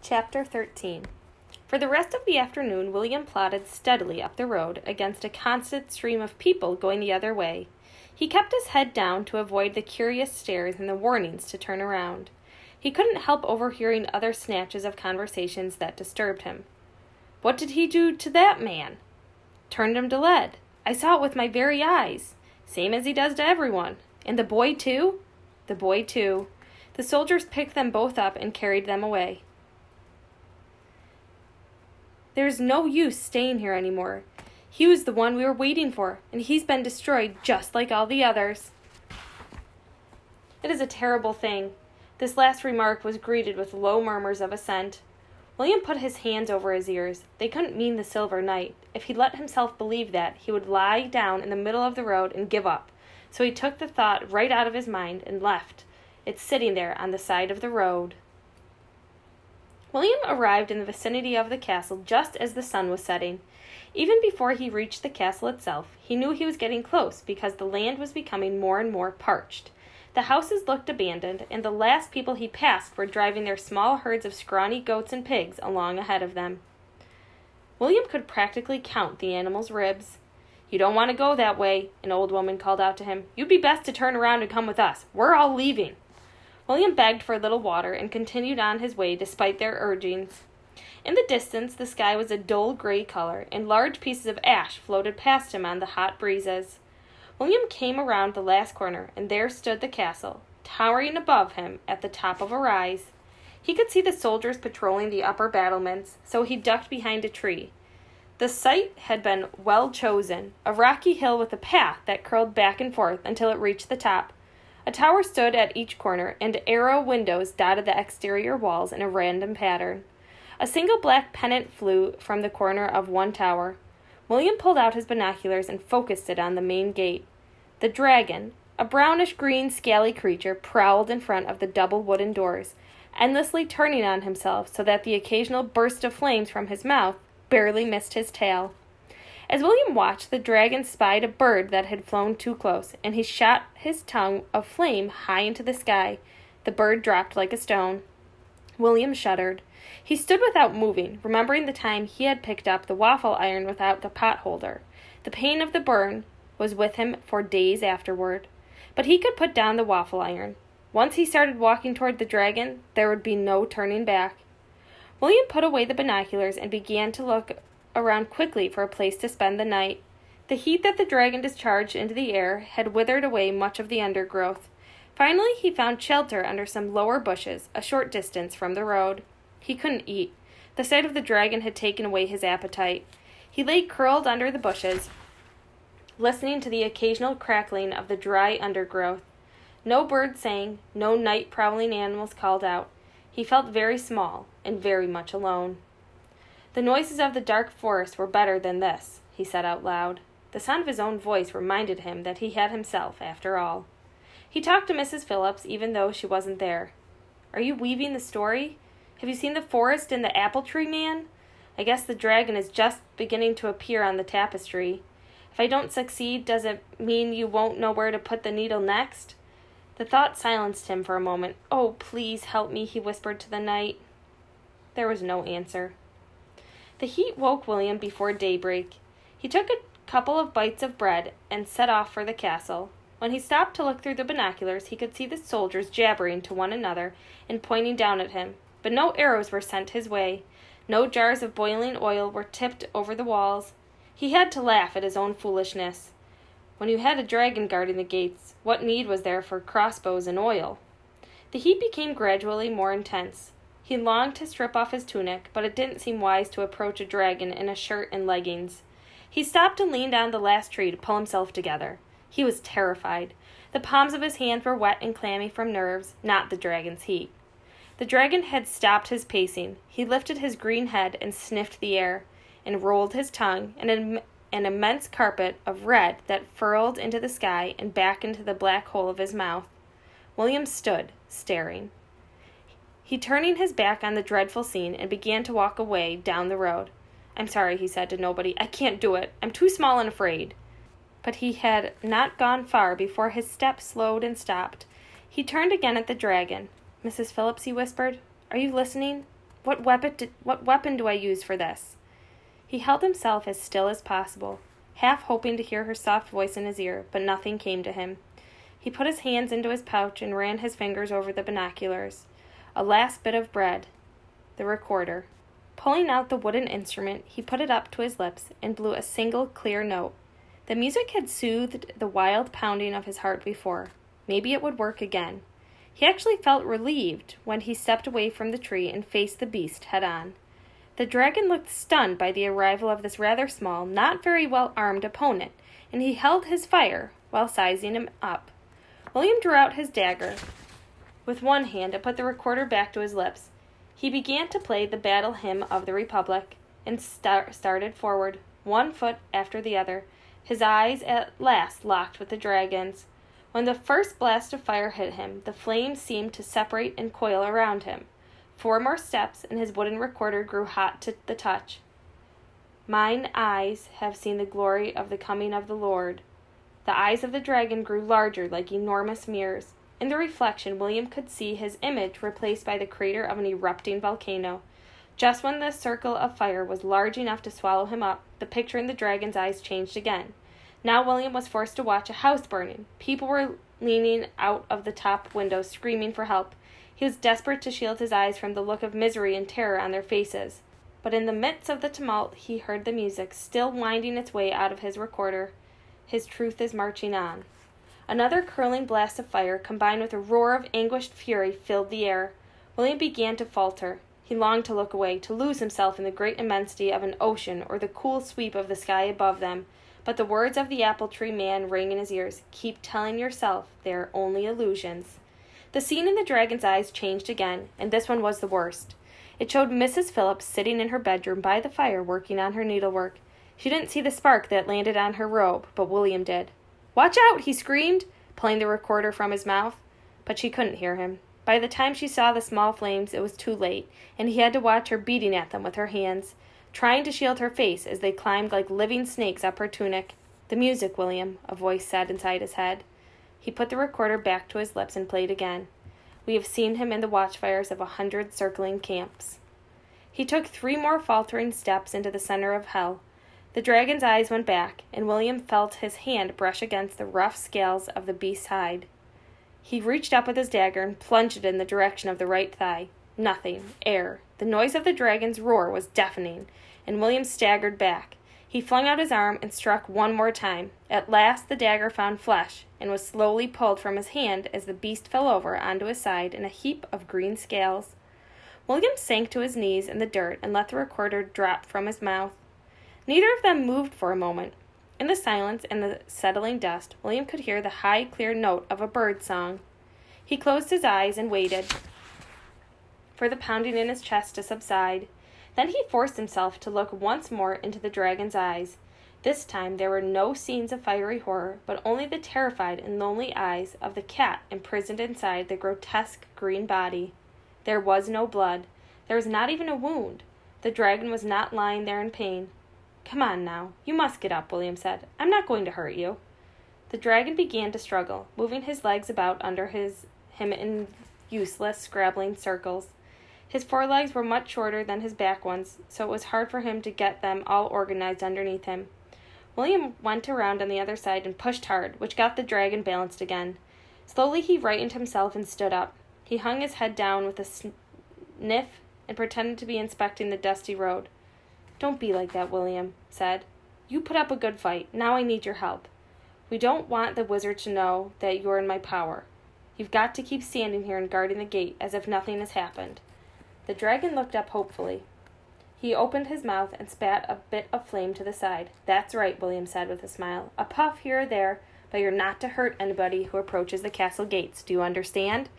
Chapter 13. For the rest of the afternoon, William plodded steadily up the road against a constant stream of people going the other way. He kept his head down to avoid the curious stares and the warnings to turn around. He couldn't help overhearing other snatches of conversations that disturbed him. "What did he do to that man?" "Turned him to lead. I saw it with my very eyes. Same as he does to everyone. And the boy, too?" "The boy, too. The soldiers picked them both up and carried them away. There's no use staying here anymore. He was the one we were waiting for, and he's been destroyed just like all the others." It is a terrible thing. This last remark was greeted with low murmurs of assent. William put his hands over his ears. They couldn't mean the Silver Knight. If he let himself believe that, he would lie down in the middle of the road and give up. So he took the thought right out of his mind and left it sitting there on the side of the road. William arrived in the vicinity of the castle just as the sun was setting. Even before he reached the castle itself, he knew he was getting close because the land was becoming more and more parched. The houses looked abandoned, and the last people he passed were driving their small herds of scrawny goats and pigs along ahead of them. William could practically count the animals' ribs. "You don't want to go that way," an old woman called out to him. "You'd be best to turn around and come with us. We're all leaving." William begged for a little water and continued on his way despite their urgings. In the distance, the sky was a dull gray color, and large pieces of ash floated past him on the hot breezes. William came around the last corner, and there stood the castle, towering above him at the top of a rise. He could see the soldiers patrolling the upper battlements, so he ducked behind a tree. The site had been well chosen, a rocky hill with a path that curled back and forth until it reached the top. A tower stood at each corner, and arrow windows dotted the exterior walls in a random pattern. A single black pennant flew from the corner of one tower. William pulled out his binoculars and focused it on the main gate. The dragon, a brownish-green scaly creature, prowled in front of the double wooden doors, endlessly turning on himself so that the occasional burst of flames from his mouth barely missed his tail. As William watched, the dragon spied a bird that had flown too close, and he shot his tongue of flame high into the sky. The bird dropped like a stone. William shuddered. He stood without moving, remembering the time he had picked up the waffle iron without the pot holder. The pain of the burn was with him for days afterward. But he could put down the waffle iron. Once he started walking toward the dragon, there would be no turning back. William put away the binoculars and began to look around quickly for a place to spend the night. The heat that the dragon discharged into the air had withered away much of the undergrowth. Finally, he found shelter under some lower bushes, a short distance from the road. He couldn't eat. The sight of the dragon had taken away his appetite. He lay curled under the bushes, listening to the occasional crackling of the dry undergrowth. No bird sang, no night-prowling animals called out. He felt very small and very much alone. "The noises of the dark forest were better than this," he said out loud. The sound of his own voice reminded him that he had himself, after all. He talked to Mrs. Phillips even though she wasn't there. "Are you weaving the story? Have you seen the forest and the apple tree man? I guess the dragon is just beginning to appear on the tapestry. If I don't succeed, does it mean you won't know where to put the needle next?" The thought silenced him for a moment. "Oh, please help me," he whispered to the night. There was no answer. The heat woke William before daybreak. He took a couple of bites of bread and set off for the castle. When he stopped to look through the binoculars, he could see the soldiers jabbering to one another and pointing down at him, but no arrows were sent his way. No jars of boiling oil were tipped over the walls. He had to laugh at his own foolishness. When you had a dragon guarding the gates, what need was there for crossbows and oil? The heat became gradually more intense. He longed to strip off his tunic, but it didn't seem wise to approach a dragon in a shirt and leggings. He stopped and leaned on the last tree to pull himself together. He was terrified. The palms of his hands were wet and clammy from nerves, not the dragon's heat. The dragon had stopped his pacing. He lifted his green head and sniffed the air, and rolled his tongue, and an immense carpet of red that furled into the sky and back into the black hole of his mouth. William stood, staring. He turning his back on the dreadful scene and began to walk away down the road. "I'm sorry," he said to nobody. "I can't do it. I'm too small and afraid." But he had not gone far before his step slowed and stopped. He turned again at the dragon. "Mrs. Phillips," he whispered, "are you listening?" What weapon do I use for this?" He held himself as still as possible, half hoping to hear her soft voice in his ear, but nothing came to him. He put his hands into his pouch and ran his fingers over the binoculars. A last bit of bread. The recorder. Pulling out the wooden instrument, he put it up to his lips and blew a single clear note. The music had soothed the wild pounding of his heart before. Maybe it would work again. He actually felt relieved when he stepped away from the tree and faced the beast head-on. The dragon looked stunned by the arrival of this rather small, not very well-armed opponent, and he held his fire while sizing him up. William drew out his dagger with one hand and put the recorder back to his lips. He began to play the battle hymn of the Republic and started forward, one foot after the other, his eyes at last locked with the dragon's. When the first blast of fire hit him, the flames seemed to separate and coil around him. 4 more steps, and his wooden recorder grew hot to the touch. "Mine eyes have seen the glory of the coming of the Lord." The eyes of the dragon grew larger, like enormous mirrors. In the reflection, William could see his image replaced by the crater of an erupting volcano. Just when the circle of fire was large enough to swallow him up, the picture in the dragon's eyes changed again. Now William was forced to watch a house burning. People were leaning out of the top windows, screaming for help. He was desperate to shield his eyes from the look of misery and terror on their faces. But in the midst of the tumult, he heard the music, still winding its way out of his recorder. His truth is marching on. Another curling blast of fire, combined with a roar of anguished fury, filled the air. William began to falter. He longed to look away, to lose himself in the great immensity of an ocean or the cool sweep of the sky above them. But the words of the apple-tree man rang in his ears. "Keep telling yourself they are only illusions." The scene in the dragon's eyes changed again, and this one was the worst. It showed Mrs. Phillips sitting in her bedroom by the fire working on her needlework. She didn't see the spark that landed on her robe, but William did. "Watch out!" he screamed, pulling the recorder from his mouth. But she couldn't hear him. By the time she saw the small flames, it was too late, and he had to watch her beating at them with her hands, trying to shield her face as they climbed like living snakes up her tunic. "The music, William," a voice said inside his head. He put the recorder back to his lips and played again. "We have seen him in the watchfires of 100 circling camps." He took 3 more faltering steps into the center of hell. The dragon's eyes went back, and William felt his hand brush against the rough scales of the beast's hide. He reached up with his dagger and plunged it in the direction of the right thigh. Nothing. Air. The noise of the dragon's roar was deafening, and William staggered back. He flung out his arm and struck one more time. At last the dagger found flesh, and was slowly pulled from his hand as the beast fell over onto his side in a heap of green scales. William sank to his knees in the dirt and let the recorder drop from his mouth. Neither of them moved for a moment. In the silence and the settling dust, William could hear the high, clear note of a bird song. He closed his eyes and waited for the pounding in his chest to subside. Then he forced himself to look once more into the dragon's eyes. This time there were no scenes of fiery horror, but only the terrified and lonely eyes of the cat imprisoned inside the grotesque green body. There was no blood. There was not even a wound. The dragon was not lying there in pain. "Come on now. You must get up," William said. "I'm not going to hurt you." The dragon began to struggle, moving his legs about under him in useless, scrabbling circles. His forelegs were much shorter than his back ones, so it was hard for him to get them all organized underneath him. William went around on the other side and pushed hard, which got the dragon balanced again. Slowly he rightened himself and stood up. He hung his head down with a sniff and pretended to be inspecting the dusty road. "Don't be like that," William said. "You put up a good fight. Now I need your help. We don't want the wizard to know that you're in my power. You've got to keep standing here and guarding the gate as if nothing has happened." The dragon looked up hopefully. He opened his mouth and spat a bit of flame to the side. "That's right," William said with a smile. "A puff here or there, but you're not to hurt anybody who approaches the castle gates. Do you understand?"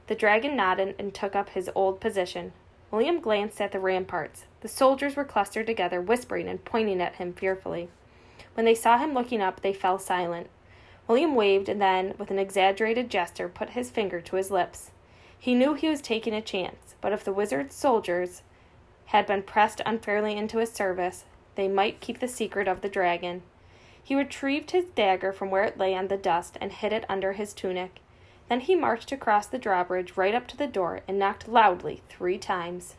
The dragon nodded and took up his old position. William glanced at the ramparts. The soldiers were clustered together, whispering and pointing at him fearfully. When they saw him looking up, they fell silent. William waved and then, with an exaggerated gesture, put his finger to his lips. He knew he was taking a chance, but if the wizard's soldiers had been pressed unfairly into his service, they might keep the secret of the dragon. He retrieved his dagger from where it lay on the dust and hid it under his tunic. Then he marched across the drawbridge right up to the door and knocked loudly 3 times.